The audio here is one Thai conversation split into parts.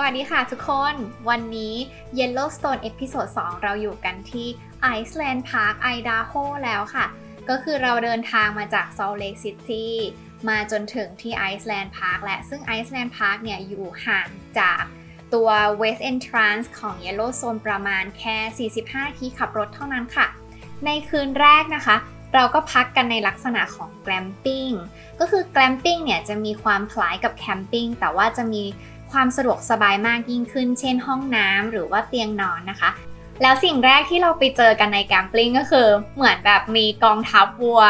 วัสดีค่ะทุกคนวันนี้ Yellowstone เอพิโซด 2เราอยู่กันที่ Iceland Park Idaho แล้วค่ะก็คือเราเดินทางมาจาก Salt Lake City มาจนถึงที่ Iceland Park และซึ่ง Iceland Park เนี่ยอยู่ห่างจากตัว West Entrance ของ Yellowstone ประมาณแค่45นาทีขับรถเท่านั้นค่ะในคืนแรกนะคะเราก็พักกันในลักษณะของ glamping ก็คือ glamping เนี่ยจะมีความคล้ายกับ camping แต่ว่าจะมีความสะดวกสบายมากยิ่งขึ้นเช่นห้องน้ำหรือว่าเตียงนอนนะคะแล้วสิ่งแรกที่เราไปเจอกันในแคมปิ้งก็คือเหมือนแบบมีกองทัพวัว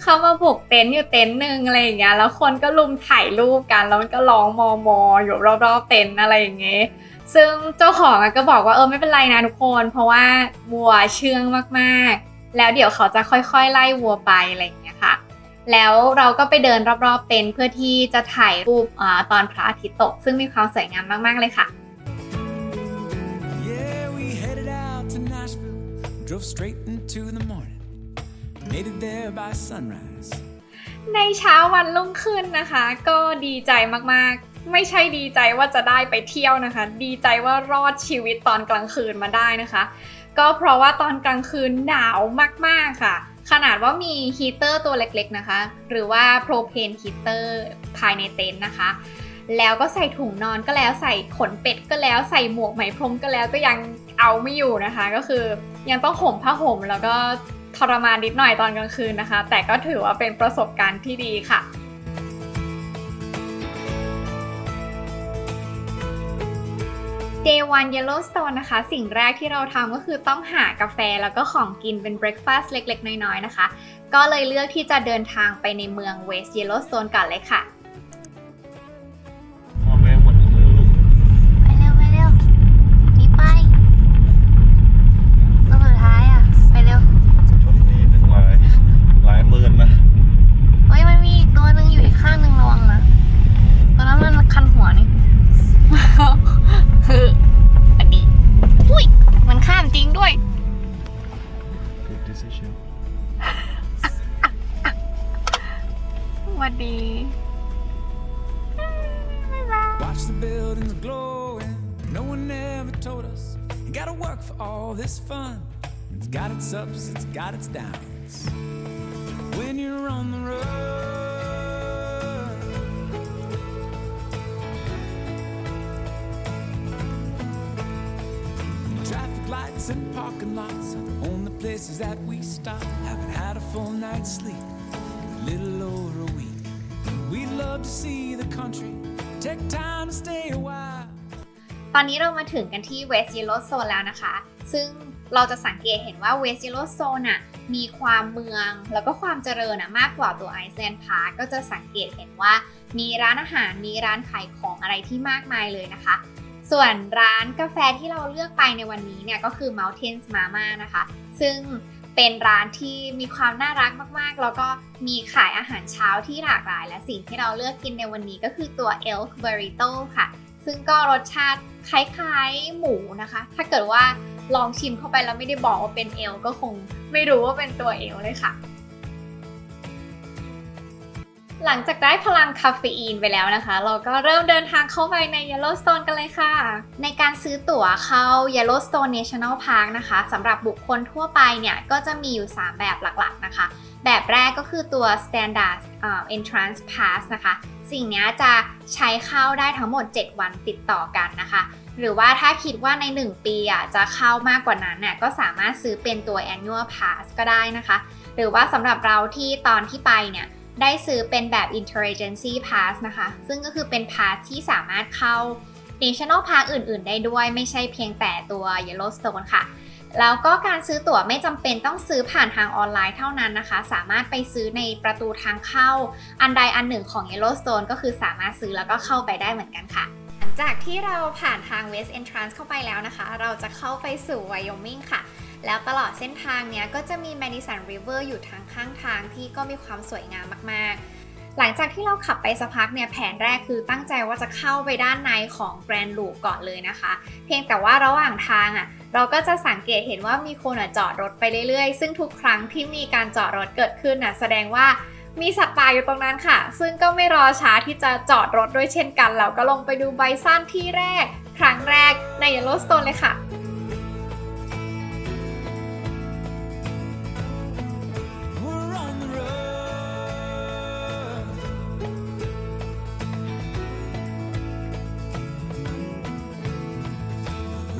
เข้ามาบุกเต็นท์อยู่เต็นท์นึงอะไรอย่างเงี้ยแล้วคนก็ลุมถ่ายรูปกันแล้วมันก็ร้องมออยู่รอบๆเต็นท์อะไรอย่างเงี้ยซึ่งเจ้าของก็บอกว่าไม่เป็นไรนะทุกคนเพราะว่าวัวเชื่องมากๆแล้วเดี๋ยวเขาจะค่อยๆไล่วัวไปอะไรอย่างเงี้ยค่ะแล้วเราก็ไปเดินรอบๆเต็นท์เพื่อที่จะถ่ายรูปตอนพระอาทิตย์ตกซึ่งมีความสวยงามมากๆเลยค่ะ Yeah, we headed out to Nashville, drove straight into the morning, made it there by sunrise. ในเช้าวันรุ่งขึ้นนะคะก็ดีใจมากๆไม่ใช่ดีใจว่าจะได้ไปเที่ยวนะคะดีใจว่ารอดชีวิตตอนกลางคืนมาได้นะคะก็เพราะว่าตอนกลางคืนหนาวมากๆค่ะขนาดว่ามีฮีเตอร์ตัวเล็กๆนะคะหรือว่าโพรเพนฮีเตอร์ภายในเต็นท์นะคะแล้วก็ใส่ถุงนอนก็แล้วใส่ขนเป็ดก็แล้วใส่หมวกไหมพรมก็แล้วก็ยังเอาไม่อยู่นะคะก็คือยังต้องห่มผ้าห่มแล้วก็ทรมานนิดหน่อยตอนกลางคืนนะคะแต่ก็ถือว่าเป็นประสบการณ์ที่ดีค่ะDay 1 Yellowstone นะคะสิ่งแรกที่เราทำก็คือต้องหากาแฟแล้วก็ของกินเป็น breakfast เล็กๆน้อยๆนะคะก็เลยเลือกที่จะเดินทางไปในเมือง West Yellowstone ก่อนเลยค่ะไปเร็วนี่ไปตัวสุดท้ายไปเร็วชนนี้หนึ่งหลายหมื่นนะเฮ้ยมันมีอีกตัวนึงอยู่อีกข้างนึงระวังนะตอนนั้นมันคันหัวนี่คืออันนี้อุ้ยมันข้ามจริงด้วย Good decision สวัสดีWatch the buildings glowing. No one ever told us you gotta work for all this fun. It's got its ups, it's got its downs. When you're on the road, traffic lights and parking lots are the only places that we stop. Haven't had a full night's sleep, a little over a week. We'd love to see the country.Take time to stay a while. ตอนนี้เรามาถึงกันที่ West Yellowstone แล้วนะคะซึ่งเราจะสังเกตเห็นว่า West Yellowstone มีความเมืองแล้วก็ความเจริญมากกว่าตัว Iceland Park ก็จะสังเกตเห็นว่ามีร้านอาหารมีร้านขายของอะไรที่มากมายเลยนะคะส่วนร้านกาแฟที่เราเลือกไปในวันนี้เนี่ยก็คือ Mountains Mama นะคะซึ่งเป็นร้านที่มีความน่ารักมากๆแล้วก็มีขายอาหารเช้าที่หลากหลายและสิ่งที่เราเลือกกินในวันนี้ก็คือตัว Elk Burrito ค่ะซึ่งก็รสชาติคล้ายๆหมูนะคะถ้าเกิดว่าลองชิมเข้าไปแล้วไม่ได้บอกว่าเป็นเอลก็คงไม่รู้ว่าเป็นตัวเอลเลยค่ะหลังจากได้พลังคาเฟอีนไปแล้วนะคะเราก็เริ่มเดินทางเข้าไปใน Yellowstone กันเลยค่ะในการซื้อตั๋วเข้า Yellowstone National Park นะคะสำหรับบุคคลทั่วไปเนี่ยก็จะมีอยู่3แบบหลักๆนะคะแบบแรกก็คือตัว Standard Entrance Pass นะคะสิ่งนี้จะใช้เข้าได้ทั้งหมด7วันติดต่อกันนะคะหรือว่าถ้าคิดว่าใน1ปีจะเข้ามากกว่านั้นก็สามารถซื้อเป็นตัว Annual Pass ก็ได้นะคะหรือว่าสำหรับเราที่ตอนที่ไปเนี่ยได้ซื้อเป็นแบบ Interagency Pass นะคะซึ่งก็คือเป็น Pass ที่สามารถเข้า National Park อื่นๆได้ด้วยไม่ใช่เพียงแต่ตัว Yellowstone ค่ะแล้วก็การซื้อตั๋วไม่จำเป็นต้องซื้อผ่านทางออนไลน์เท่านั้นนะคะสามารถไปซื้อในประตูทางเข้าอันใดอันหนึ่งของ Yellowstone ก็คือสามารถซื้อแล้วก็เข้าไปได้เหมือนกันค่ะหลังจากที่เราผ่านทาง West Entrance เข้าไปแล้วนะคะเราจะเข้าไปสู่ Wyoming ค่ะแล้วตลอดเส้นทางเนี้ยก็จะมี Madison River อยู่ทางข้างทางที่ก็มีความสวยงามมากๆหลังจากที่เราขับไปสักพักเนี่ยแผนแรกคือตั้งใจว่าจะเข้าไปด้านในของ Grand Loop ก่อนเลยนะคะเพียงแต่ว่าระหว่างทางเราก็จะสังเกตเห็นว่ามีคนจอดรถไปเรื่อยๆซึ่งทุกครั้งที่มีการจอดรถเกิดขึ้นแสดงว่า มีสัตว์ป่าอยู่ตรงนั้นค่ะซึ่งก็ไม่รอช้าที่จะจอดรถด้วยเช่นกันแล้วก็ลงไปดูไบซันที่แรก ครั้งแรกใน Yellowstone เลยค่ะ We're on the road.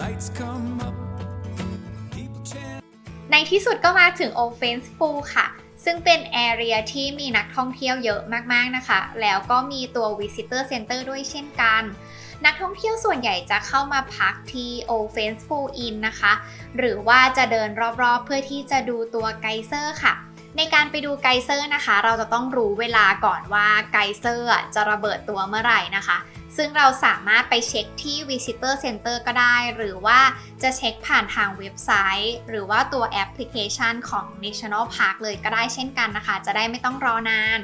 Lights come up. People chant. ในที่สุดก็มาถึง Old Faith's Pool ค่ะ ซึ่งเป็นแอเรียที่มีนักท่องเที่ยวเยอะมากๆนะคะ แล้วก็มีตัว Visitor Center ด้วยเช่นกัน นักท่องเที่ยวส่วนใหญ่จะเข้ามาพักที่ Old Faith's Pool Inn นะคะ หรือว่าจะเดินรอบๆเพื่อที่จะดูตัวไกเซอร์ค่ะ ในการไปดูไกเซอร์นะคะ เราจะต้องรู้เวลาก่อนว่าไกเซอร์จะระเบิดตัวเมื่อไหร่นะคะ ซึ่งเราสามารถไปเช็คที่ Visitor Center ก็ได้ หรือว่าจะเช็คผ่านทางเว็บไซต์ หรือว่าตัวแอปพลิเคชันของ National Park เลยก็ได้เช่นกันนะคะ จะได้ไม่ต้องรอนาน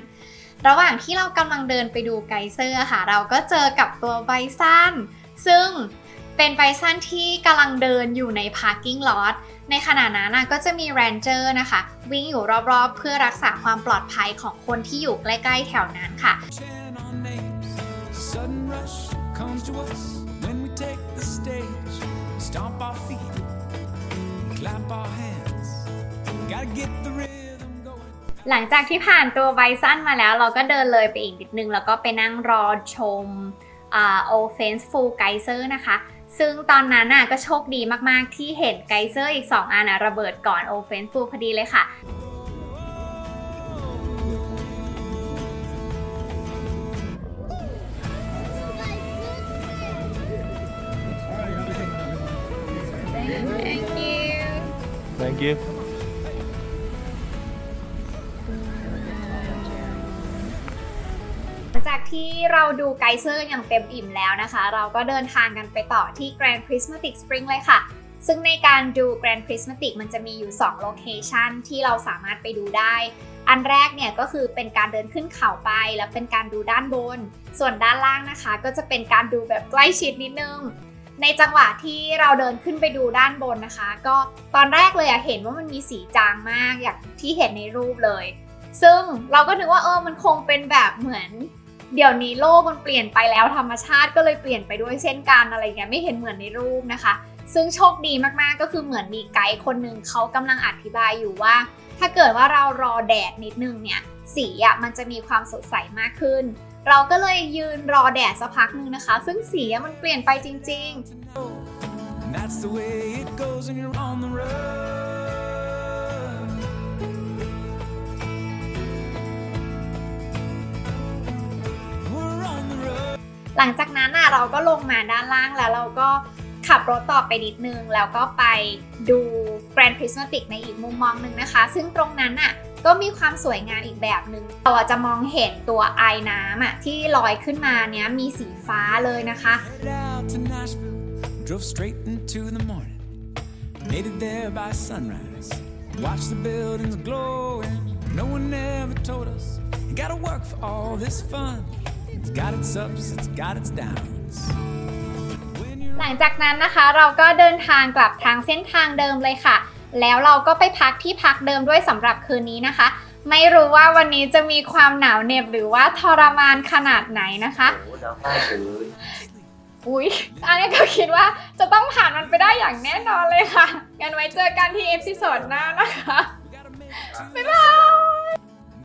ระหว่างที่เรากำลังเดินไปดูไกเซอร์ค่ะ เราก็เจอกับตัวไบซันซึ่งเป็นไบซันที่กำลังเดินอยู่ใน parking lot ในขณะนั้นก็จะมี Ranger นะคะวิ่งอยู่รอบๆเพื่อรักษาความปลอดภัยของคนที่อยู่ใกล้ๆแถวนั้นค่ะ Chant our names. Sudden rush comes to us when we take the stage. Stomp our feet, clap our hands. Gotta get the rhythm going. หลังจากที่ผ่านตัวไบซันมาแล้วเราก็เดินเลยไปอีกนิดนึงแล้วก็ไปนั่งรอชมOld Faith's Pool Geyser นะคะ ซึ่งตอนนั้นก็โชคดีมากๆที่เห็นไกเซอร์อีก 2 อันระเบิดก่อน Old Faith's Pool พอดีเลยค่ะ Thank you Thank you หลังจากที่เราดูไกเซอร์อย่างเต็มอิ่มแล้วนะคะ เราก็เดินทางกันไปต่อที่ Grand Prismatic Spring เลยค่ะ ซึ่งในการดู Grand Prismatic มันจะมีอยู่2โลเคชันที่เราสามารถไปดูได้ อันแรกเนี่ยก็คือเป็นการเดินขึ้นเขาไปแล้วเป็นการดูด้านบน ส่วนด้านล่างนะคะก็จะเป็นการดูแบบใกล้ชิดนิดนึง ในจังหวะที่เราเดินขึ้นไปดูด้านบนนะคะ ก็ตอนแรกเลยเห็นว่ามันมีสีจางมากอย่างที่เห็นในรูปเลย ซึ่งเราก็นึกว่ามันคงเป็นแบบเหมือนเดี๋ยวนี้โลกมันเปลี่ยนไปแล้วธรรมชาติก็เลยเปลี่ยนไปด้วยเช่นกันอะไรเงี้ยไม่เห็นเหมือนในรูปนะคะ ซึ่งโชคดีมากๆก็คือเหมือนมีไกด์คนหนึ่งเขากำลังอธิบายอยู่ว่า ถ้าเกิดว่าเรารอแดดนิดนึงเนี่ยสีมันจะมีความสดใสมากขึ้น เราก็เลยยืนรอแดดสักพักนึงนะคะ ซึ่งสีมันเปลี่ยนไปจริง ๆ And that's the way it goes when you're on the road. We're on the road. หลังจากนั้นเราก็ลงมาด้านล่างแล้วเราก็ขับรถต่อไปนิดนึงแล้วก็ไปดู Grand Prismatic ในอีกมุมมองหนึ่งนะคะ ซึ่งตรงนั้นก็มีความสวยงามอีกแบบหนึ่งเราจะมองเห็นตัวไอน้ำที่ลอยขึ้นมาเนี้ยมีสีฟ้าเลยนะคะ Headed out to Nashville, drove straight into the morning. Made it there by sunrise. Watched the buildings glowing. No one ever told us you gotta work for all this fun. It's got its ups, it's got its downs. When you're หลังจากนั้นนะคะเราก็เดินทางกลับทางเส้นทางเดิมเลยค่ะ แล้วเราก็ไปพักที่พักเดิมด้วยสำหรับคืนนี้นะคะ ไม่รู้ว่าวันนี้จะมีความหนาวเหน็บหรือว่าทรมานขนาดไหนนะคะ อุ๊ย อันนี้ก็คิดว่าจะต้องผ่านมันไปได้อย่างแน่นอนเลยค่ะ งั้นไว้เจอกันที่เอพิโซดหน้านะคะ บ๊ายบาย